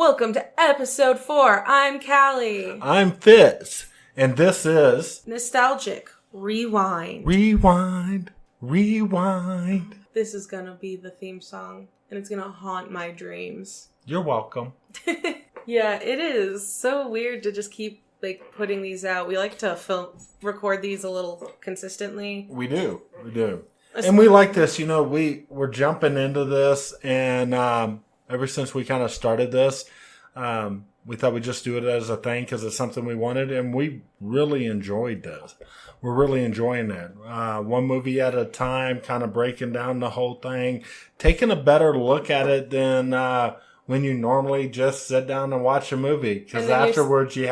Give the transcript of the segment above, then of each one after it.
Welcome to episode 4. I'm Callie. I'm Fitz, and this is Nostalgic Rewind. Rewind. This is gonna be the theme song, and it's gonna haunt my dreams. You're welcome. Yeah, it is so weird to just keep putting these out. We like to record these a little consistently. We do. And we like this. You know, we're jumping into this, and ever since we kind of started this, we thought we'd just do it as a thing because it's something we wanted, and we really enjoyed this. We're really enjoying it. One movie at a time, kind of breaking down the whole thing, taking a better look at it than when you normally just sit down and watch a movie. Because afterwards you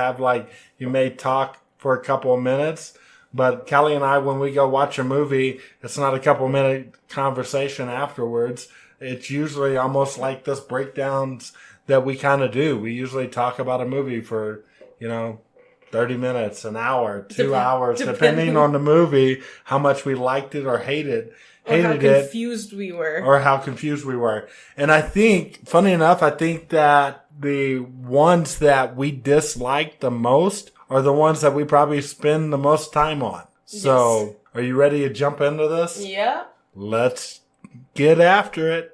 may talk for a couple of minutes. But Kelly and I, when we go watch a movie, it's not a couple minute conversation afterwards. It's usually almost like this breakdowns that we kind of do. We usually talk about a movie for, 30 minutes, an hour, 2 hours, depending on the movie, how much we liked it or hated it. Or how confused we were. And I think, funny enough, that the ones that we dislike the most are the ones that we probably spend the most time on. So, Are you ready to jump into this? Yeah. Let's get after it.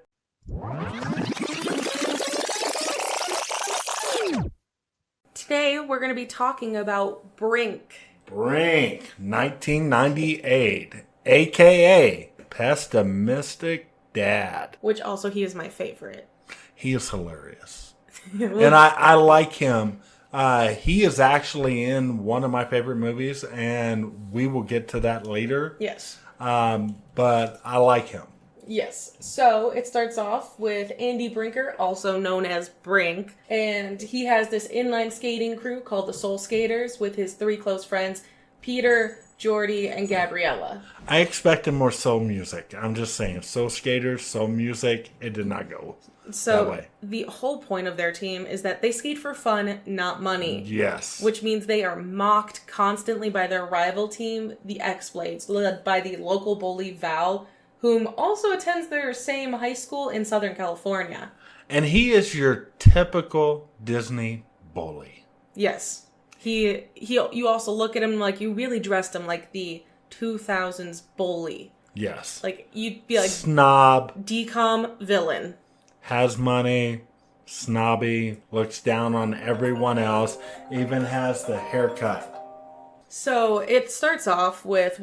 Today, we're going to be talking about Brink. Brink, 1998, a.k.a. Pessimistic Dad. Which also, he is my favorite. He is hilarious. And I like him. He is actually in one of my favorite movies, and we will get to that later. Yes. But I like him. Yes. So it starts off with Andy Brinker, also known as Brink, and he has this inline skating crew called the Soul Skaters with his 3 close friends, Peter, Jordy, and Gabriella. I expected more soul music. I'm just saying, Soul Skaters, soul music, it did not go that way. The whole point of their team is that they skate for fun, not money. Yes. Which means they are mocked constantly by their rival team, the X-Blades, led by the local bully Val, whom also attends their same high school in Southern California. And he is your typical Disney bully. Yes. You also look at him like you really dressed him like the 2000s bully. Yes. Like, you'd be like... Snob. Decom villain. Has money. Snobby. Looks down on everyone else. Even has the haircut. So, it starts off with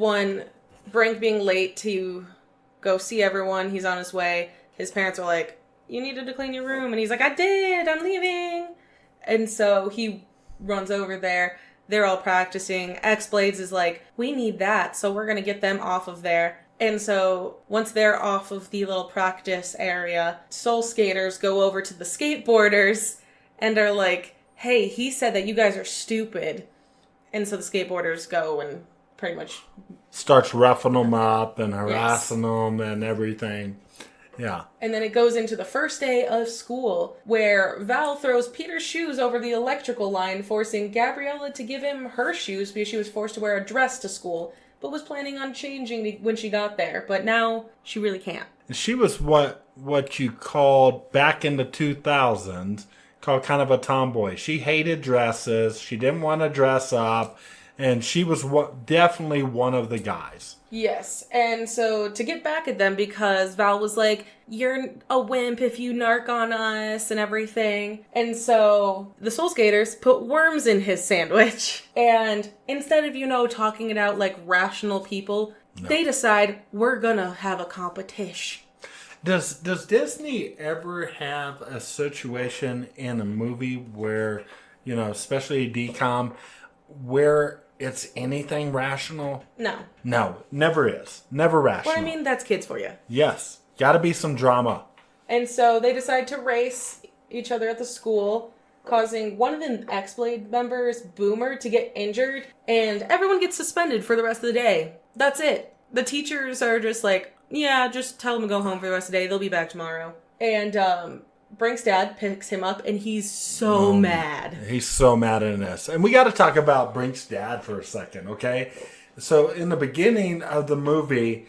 Brink being late to go see everyone. He's on his way. His parents are like, you needed to clean your room. And he's like, I did. I'm leaving. And so he runs over there. They're all practicing. X-Blades is like, we need that. So we're going to get them off of there. And so once they're off of the little practice area, Soul Skaters go over to the skateboarders and are like, hey, he said that you guys are stupid. And so the skateboarders go and pretty much starts roughing them up and harassing them and everything. Yeah. And then it goes into the first day of school where Val throws Peter's shoes over the electrical line, forcing Gabriella to give him her shoes because she was forced to wear a dress to school, but was planning on changing when she got there. But now she really can't. She was what you called back in the 2000s, called kind of a tomboy. She hated dresses. She didn't want to dress up. And she was definitely one of the guys. Yes. And so to get back at them, because Val was like, you're a wimp if you narc on us and everything. And so the Soul Skaters put worms in his sandwich. And instead of, talking it out like rational people, they decide we're going to have a competition. Does Disney ever have a situation in a movie where, especially DCOM, where it's anything rational? No, never is. Never rational. Well, I mean, that's kids for you. Yes. Gotta be some drama. And so they decide to race each other at the school, causing one of the X-Blade members, Boomer, to get injured, and everyone gets suspended for the rest of the day. That's it. The teachers are just like, yeah, just tell them to go home for the rest of the day. They'll be back tomorrow. And, Brink's dad picks him up, and he's so mad. He's so mad in this. And we got to talk about Brink's dad for a second, okay? So in the beginning of the movie,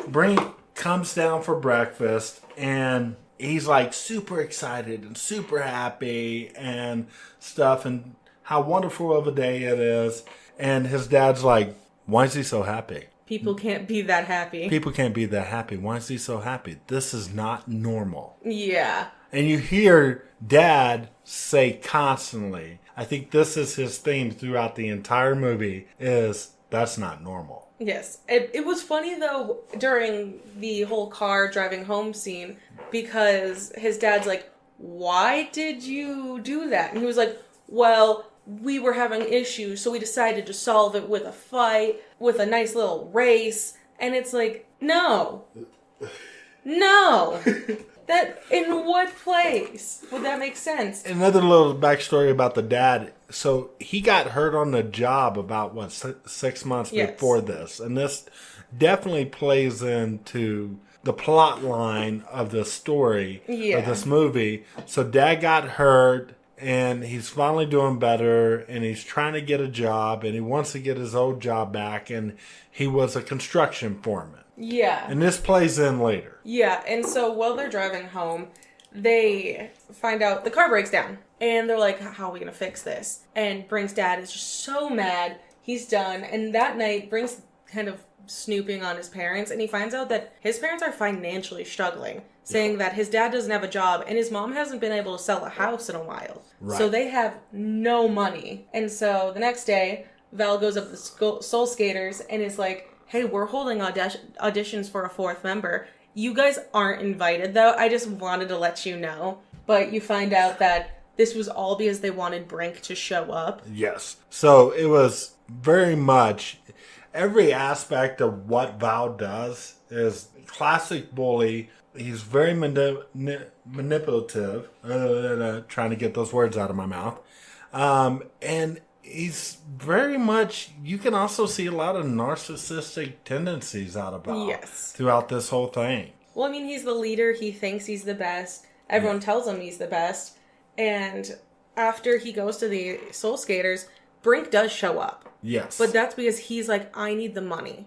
Brink comes down for breakfast, and he's like super excited and super happy and stuff, and how wonderful of a day it is. And his dad's like, why is he so happy? People can't be that happy. People can't be that happy. Why is he so happy? This is not normal. Yeah. And you hear Dad say constantly, I think this is his theme throughout the entire movie, is that's not normal. Yes. It was funny, though, during the whole car driving home scene, because his dad's like, why did you do that? And he was like, well, we were having issues, so we decided to solve it with a fight, with a nice little race. And it's like, no. No. That, in what place would that make sense? Another little backstory about the dad. So he got hurt on the job about, 6 months before this. And this definitely plays into the plot line of the story of this movie. So dad got hurt, and he's finally doing better, and he's trying to get a job, and he wants to get his old job back, and he was a construction foreman. Yeah. And this plays in later. Yeah, and so while they're driving home, they find out the car breaks down. And they're like, how are we going to fix this? And Brink's dad is just so mad. He's done. And that night, Brink's kind of snooping on his parents, and he finds out that his parents are financially struggling, saying that his dad doesn't have a job, and his mom hasn't been able to sell a house in a while. Right. So they have no money. And so the next day, Val goes up to the Soul Skaters and is like, hey, we're holding auditions for a fourth member. You guys aren't invited, though. I just wanted to let you know. But you find out that this was all because they wanted Brink to show up. Yes. So it was very much every aspect of what Val does is classic bully. He's very manipulative. Trying to get those words out of my mouth. And he's very much, you can also see a lot of narcissistic tendencies out of Val throughout this whole thing. Well, I mean, he's the leader. He thinks he's the best. Everyone tells him he's the best. And after he goes to the Soul Skaters, Brink does show up. Yes. But that's because he's like, I need the money.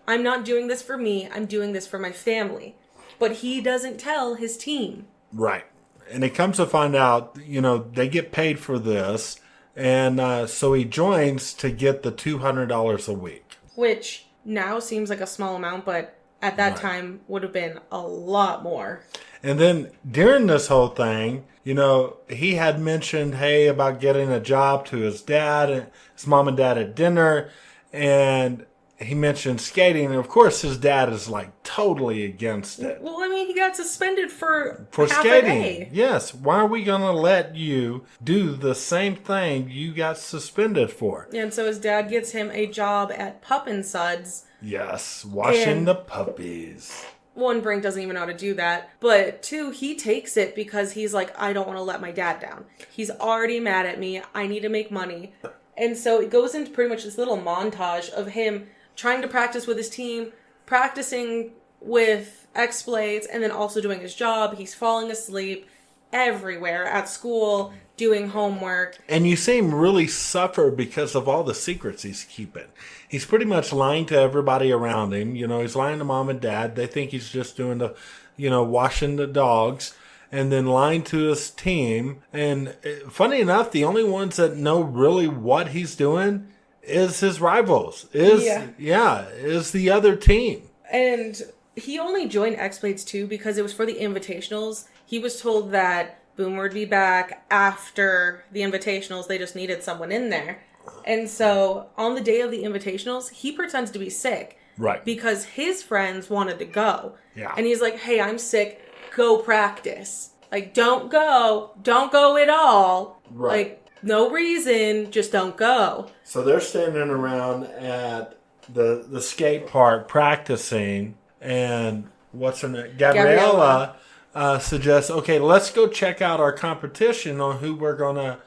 I'm not doing this for me. I'm doing this for my family. But he doesn't tell his team. Right. And it comes to find out, they get paid for this. And so he joins to get the $200 a week. Which now seems like a small amount, but at that time would have been a lot more. And then during this whole thing, he had mentioned, hey, about getting a job to his dad and his mom and dad at dinner. And he mentioned skating. And of course, his dad is like totally against it. Well, I mean, he got suspended for half skating. A day. Yes. Why are we going to let you do the same thing you got suspended for? And so his dad gets him a job at Pup and Suds. Yes. Washing the puppies. One, Brink doesn't even know how to do that. But two, he takes it because he's like, I don't want to let my dad down. He's already mad at me. I need to make money. And so it goes into pretty much this little montage of him trying to practice with his team, practicing with exploits, and then also doing his job. He's falling asleep everywhere at school, doing homework. And you see him really suffer because of all the secrets he's keeping. He's pretty much lying to everybody around him. He's lying to mom and dad. They think he's just doing the, washing the dogs. And then lying to his team. And funny enough, the only ones that know really what he's doing is his rivals. Is the other team. And he only joined X-Blades too because it was for the invitationals. He was told that Boomer would be back after the invitationals. They just needed someone in there. And so on the day of the invitationals, he pretends to be sick. Right. Because his friends wanted to go. Yeah. And he's like, hey, I'm sick. Go practice. Like, don't go at all. Right. Like, no reason, just don't go. So they're standing around at the skate park practicing, and what's her name? Gabriella suggests, okay, let's go check out our competition on who we're going to,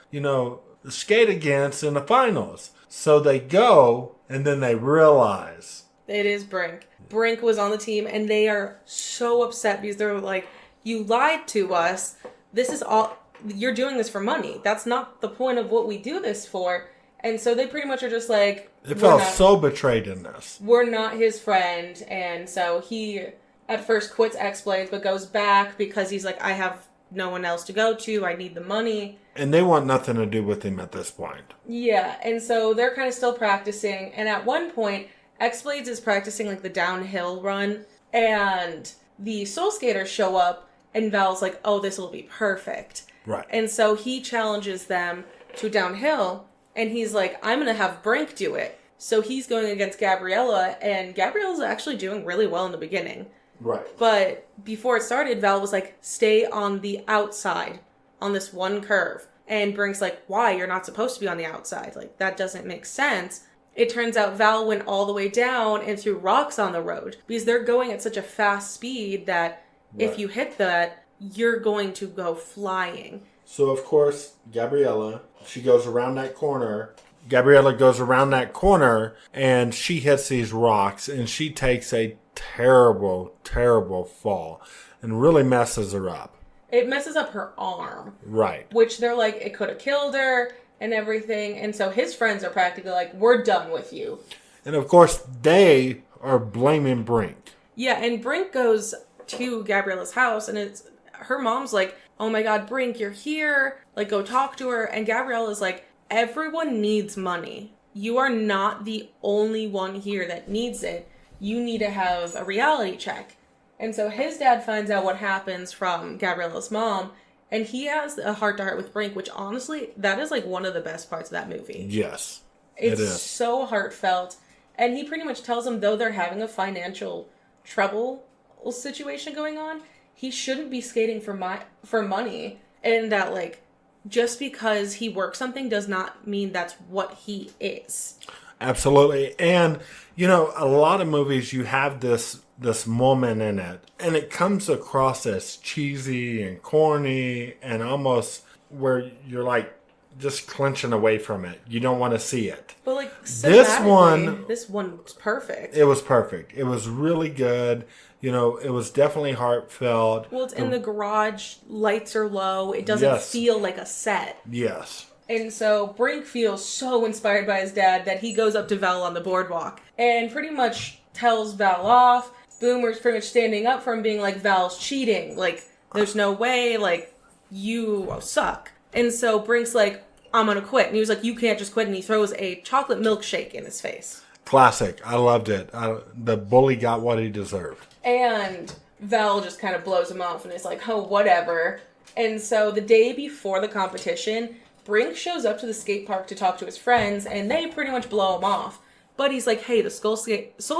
skate against in the finals. So they go, and then they realize. It is Brink. Brink was on the team, and they are so upset because they're like, you lied to us. This is all... You're doing this for money. That's not the point of what we do this for. And so they pretty much are just like... They felt so betrayed in this. We're not his friend. And so he at first quits X-Blades, but goes back because he's like, I have no one else to go to. I need the money. And they want nothing to do with him at this point. Yeah, and so they're kind of still practicing. And at one point, X-Blades is practicing like the downhill run. And the Soul Skaters show up. And Val's like, oh, this will be perfect. Right. And so he challenges them to downhill. And he's like, I'm going to have Brink do it. So he's going against Gabriella. And Gabriella's actually doing really well in the beginning. Right. But before it started, Val was like, stay on the outside on this one curve. And Brink's like, why? You're not supposed to be on the outside. Like, that doesn't make sense. It turns out Val went all the way down and threw rocks on the road. Because they're going at such a fast speed that if you hit that, you're going to go flying. So, of course, Gabriella, she goes around that corner. Gabriella goes around that corner, and she hits these rocks, and she takes a terrible, terrible fall and really messes her up. It messes up her arm. Right. Which they're like, it could have killed her and everything. And so his friends are practically like, we're done with you. And of course, they are blaming Brink. Yeah, and Brink goes to Gabriella's house, and it's her mom's like, oh my God, Brink, you're here. Like, go talk to her. And Gabriella's like, everyone needs money. You are not the only one here that needs it. You need to have a reality check. And so his dad finds out what happens from Gabriella's mom, and he has a heart-to-heart with Brink, which honestly, that is like one of the best parts of that movie. Yes, it's it is. So heartfelt. And he pretty much tells him, though they're having a financial trouble situation going on, he shouldn't be skating for money. And that, like, just because he works something does not mean that's what he is. Absolutely. And, you know, a lot of movies, you have this moment in it, and it comes across as cheesy and corny and almost where you're like just clenching away from it. You don't want to see it. But like this one's perfect. It was perfect. It was really good. You know, it was definitely heartfelt. Well, it's in the garage, lights are low. It doesn't feel like a set. Yes. And so Brink feels so inspired by his dad that he goes up to Val on the boardwalk and pretty much tells Val off. Boomer's pretty much standing up for him, being like, Val's cheating. Like, there's no way. Like, you suck. And so Brink's like, I'm going to quit. And he was like, you can't just quit. And he throws a chocolate milkshake in his face. Classic. I loved it. The bully got what he deserved. And Val just kind of blows him off and is like, oh, whatever. And so the day before the competition, Brink shows up to the skate park to talk to his friends, and they pretty much blow him off. But he's like, hey, the Soul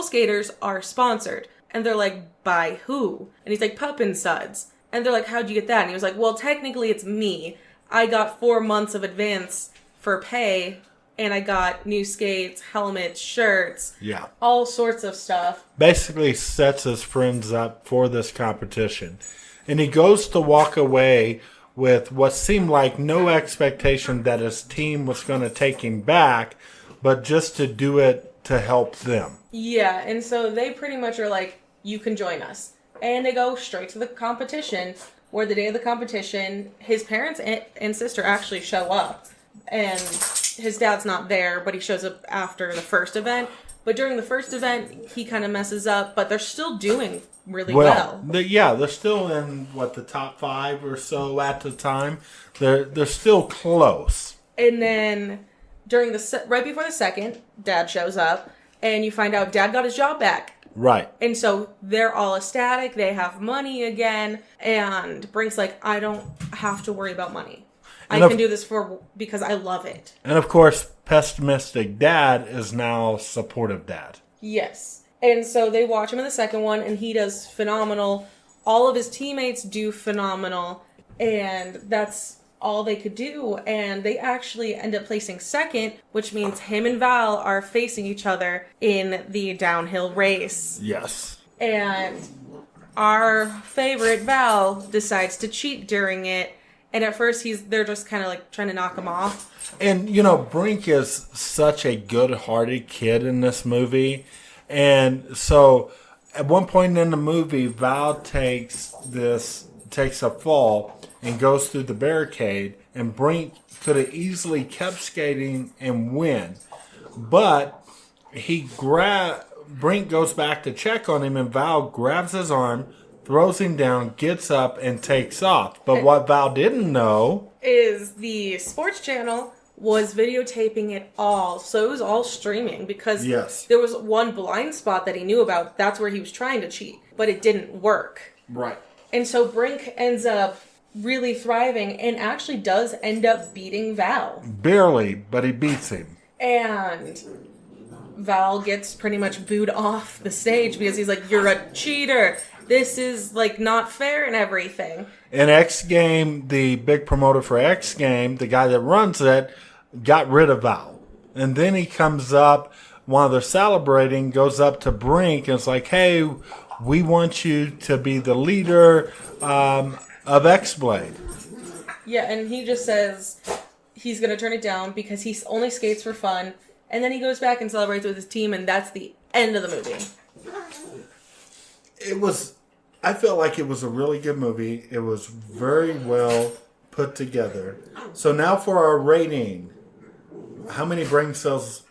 Skaters are sponsored. And they're like, by who? And he's like, Puppin Suds. And they're like, how'd you get that? And he was like, well, technically it's me. I got 4 months of advance for pay, and I got new skates, helmets, shirts, all sorts of stuff. Basically sets his friends up for this competition. And he goes to walk away with what seemed like no expectation that his team was going to take him back, but just to do it to help them. Yeah, and so they pretty much are like, you can join us. And they go straight to the competition, where the day of the competition, his parents and sister actually show up. And his dad's not there, but he shows up after the first event. But during the first event, he kind of messes up, but they're still doing really well. They're still in, the top 5 or so at the time. They're still close. And then during right before the second, Dad shows up, and you find out Dad got his job back. Right. And so they're all ecstatic. They have money again. And Brink's like, I don't have to worry about money. I can do this because I love it. And of course, pessimistic dad is now supportive dad. Yes. And so they watch him in the second one, and he does phenomenal. All of his teammates do phenomenal. And that's all they could do. And they actually end up placing second, which means him and Val are facing each other in the downhill race. Yes. And our favorite Val decides to cheat during it. And at first they're just kind of like trying to knock him off. And, you know, Brink is such a good-hearted kid in this movie. And so at one point in the movie, Val takes a fall and goes through the barricade, and Brink could have easily kept skating and win. But Brink goes back to check on him, and Val grabs his arm, throws him down, gets up, and takes off. But what Val didn't know is the sports channel was videotaping it all. So it was all streaming because there was one blind spot that he knew about. That's where he was trying to cheat, but it didn't work. Right. And so Brink ends up really thriving and actually does end up beating Val. Barely, but he beats him. And Val gets pretty much booed off the stage because he's like, you're a cheater. This is, like, not fair and everything. In X Game, the big promoter for X Game, the guy that runs it, got rid of Val. And then he comes up, while they're celebrating, goes up to Brink and is like, hey, we want you to be the leader of X-Blade. Yeah, and he just says he's going to turn it down because he only skates for fun. And then he goes back and celebrates with his team, and that's the end of the movie. I felt like it was a really good movie. It was very well put together. So now for our rating. How many brain cells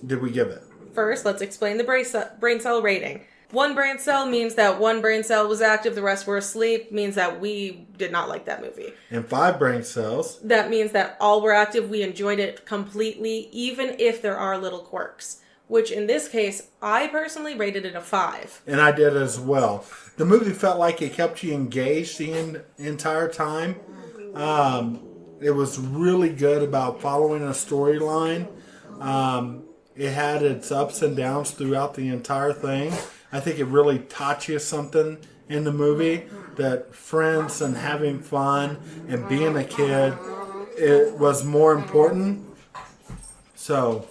did we give it? First, let's explain the brain cell rating. 1 brain cell means that 1 brain cell was active, the rest were asleep, means that we did not like that movie. And 5 brain cells. That means that all were active, we enjoyed it completely, even if there are little quirks. Which in this case, I personally rated it a 5. And I did as well. The movie felt like it kept you engaged the entire time. It was really good about following a storyline. It had its ups and downs throughout the entire thing. I think it really taught you something in the movie, that friends and having fun and being a kid, it was more important. So,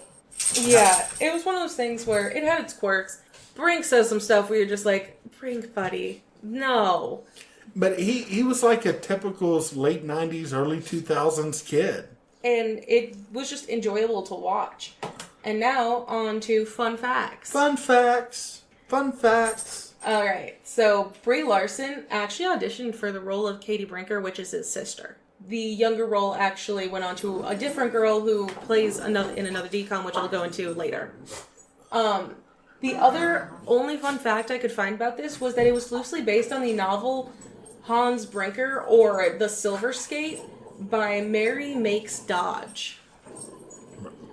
yeah, it was one of those things where it had its quirks. Brink says some stuff where you're just like, Brink, buddy, no. But he was like a typical late 90s, early 2000s kid. And it was just enjoyable to watch. And now, on to fun facts. Fun facts. Fun facts. Alright, so Brie Larson actually auditioned for the role of Katie Brinker, which is his sister. The younger role actually went on to a different girl who plays in another decom, which I'll go into later. The other only fun fact I could find about this was that it was loosely based on the novel Hans Brinker, or The Silver Skate, by Mary Makes Dodge.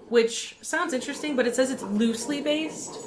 Which sounds interesting, but it says it's loosely based.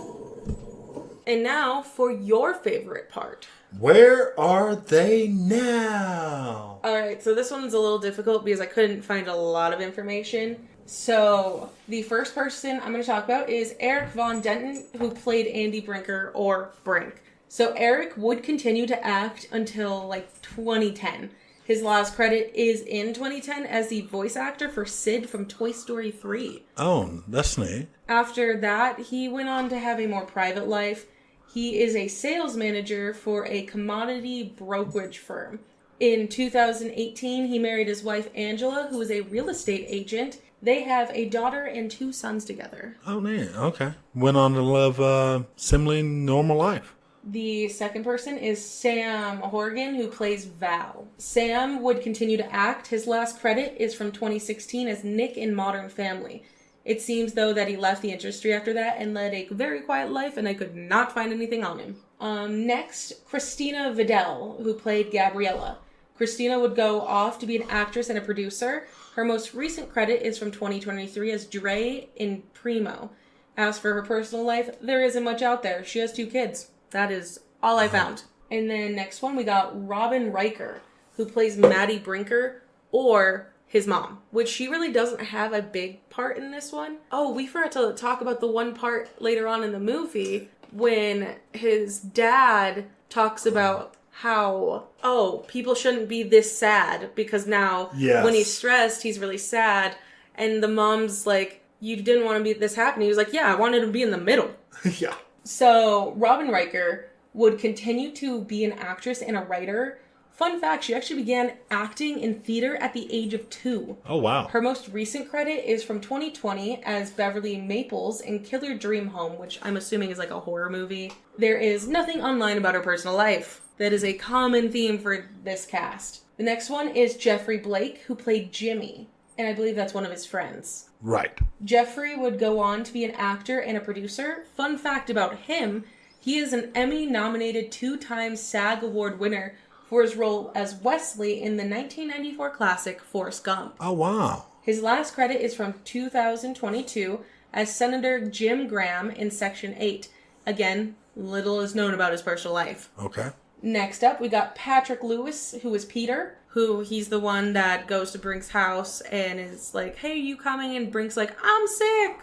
And now for your favorite part. Where are they now? Alright, so this one's a little difficult because I couldn't find a lot of information. So, the first person I'm going to talk about is Eric Von Denton, who played Andy Brinker, or Brink. So, Eric would continue to act until, 2010. His last credit is in 2010 as the voice actor for Sid from Toy Story 3. Oh, that's neat. After that, he went on to have a more private life. He is a sales manager for a commodity brokerage firm. In 2018, he married his wife Angela, who is a real estate agent. They have a daughter and 2 sons together. Oh, neat. Okay. Went on to live similarly normal life. The second person is Sam Horgan, who plays Val. Sam would continue to act. His last credit is from 2016 as Nick in Modern Family. It seems, though, that he left the industry after that and led a very quiet life, and I could not find anything on him. Next, Christina Vidal, who played Gabriella. Christina would go off to be an actress and a producer. Her most recent credit is from 2023 as Dre in Primo. As for her personal life, there isn't much out there. She has 2 kids. That is all I found. And then next one, we got Robin Riker, who plays Maddie Brinker, or his mom, which she really doesn't have a big part in this one. Oh, we forgot to talk about the one part later on in the movie when his dad talks about how, people shouldn't be this sad because now when he's stressed, he's really sad. And the mom's like, you didn't want to be this happy. He was like, yeah, I wanted to be in the middle. Yeah. So Robin Riker would continue to be an actress and a writer. Fun fact, she actually began acting in theater at the age of 2. Oh, wow. Her most recent credit is from 2020 as Beverly Maples in Killer Dream Home, which I'm assuming is like a horror movie. There is nothing online about her personal life. That is a common theme for this cast. The next one is Jeffrey Blake, who played Jimmy. and I believe that's one of his friends. Right. Jeffrey would go on to be an actor and a producer. Fun fact about him, he is an Emmy-nominated 2-time SAG Award winner for his role as Wesley in the 1994 classic Forrest Gump. Oh, wow. His last credit is from 2022 as Senator Jim Graham in Section 8. Again, little is known about his personal life. Okay. Next up, we got Patrick Lewis, who is Peter, who he's the one that goes to Brink's house and is like, hey, you coming? And Brink's like, I'm sick.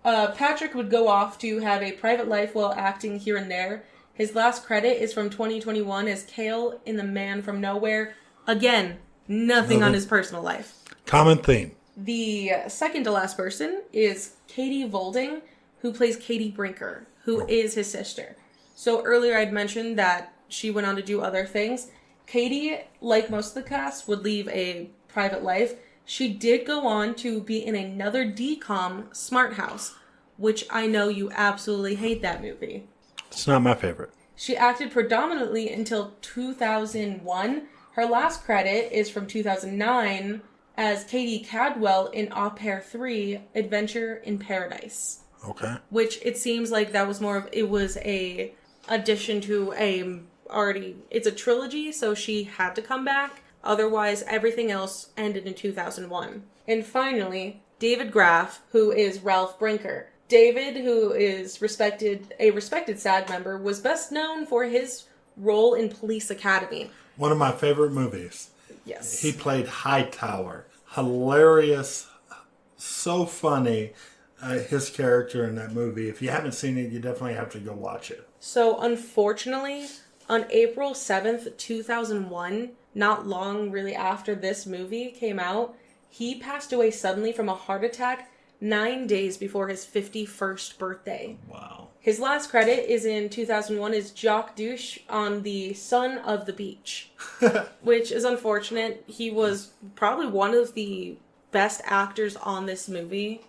Patrick would go off to have a private life while acting here and there. His last credit is from 2021 as Kale in The Man from Nowhere. Again, nothing on his personal life. Common theme. The second to last person is Katie Volding, who plays Katie Brinker, who is his sister. So earlier I'd mentioned that she went on to do other things. Katie, like most of the cast, would leave a private life. She did go on to be in another DCOM, Smart House, which I know you absolutely hate that movie. It's not my favorite. She acted predominantly until 2001. Her last credit is from 2009 as Katie Cadwell in Au Pair 3, Adventure in Paradise. Okay. Which it seems like that was more of, it was a addition to it's a trilogy, so she had to come back. Otherwise, everything else ended in 2001. And finally, David Graff, who is Ralph Brinker. David, who is a respected SAG member, was best known for his role in Police Academy. One of my favorite movies. Yes. He played Hightower. Hilarious. So funny. His character in that movie. If you haven't seen it, you definitely have to go watch it. So, unfortunately, on April 7th, 2001, not long really after this movie came out, he passed away suddenly from a heart attack 9 days before his 51st birthday. Wow. His last credit is in 2001 as Jock Douche on The Son of the Beach, which is unfortunate. He was probably one of the best actors on this movie.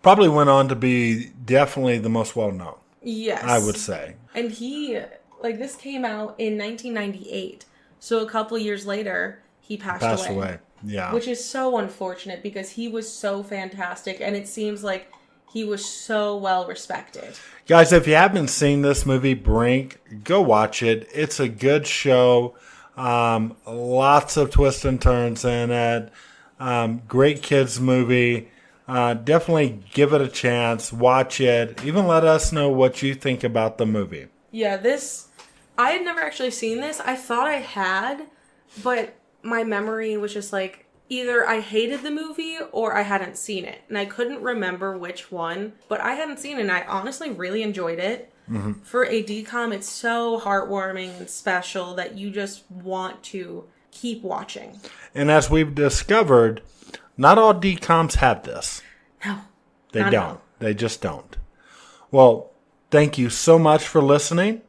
Probably went on to be definitely the most well-known. Yes. I would say. And this came out in 1998. So a couple years later, he passed away. Yeah. Which is so unfortunate because he was so fantastic and it seems like he was so well respected. Guys, if you haven't seen this movie, Brink, go watch it. It's a good show. Lots of twists and turns in it. Great kids movie. Definitely give it a chance. Watch it. Even let us know what you think about the movie. Yeah, I had never actually seen this. I thought I had, but my memory was just like, either I hated the movie or I hadn't seen it. And I couldn't remember which one, but I hadn't seen it and I honestly really enjoyed it. Mm-hmm. For a DCOM, it's so heartwarming and special that you just want to keep watching. And as we've discovered, not all DCOMs have this. No. They don't. They just don't. Well, thank you so much for listening.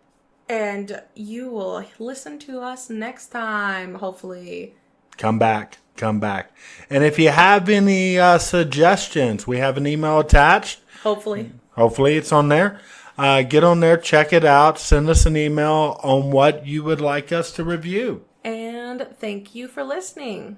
And you will listen to us next time, hopefully. Come back. And if you have any suggestions, we have an email attached. Hopefully it's on there. Get on there, check it out, send us an email on what you would like us to review. And thank you for listening.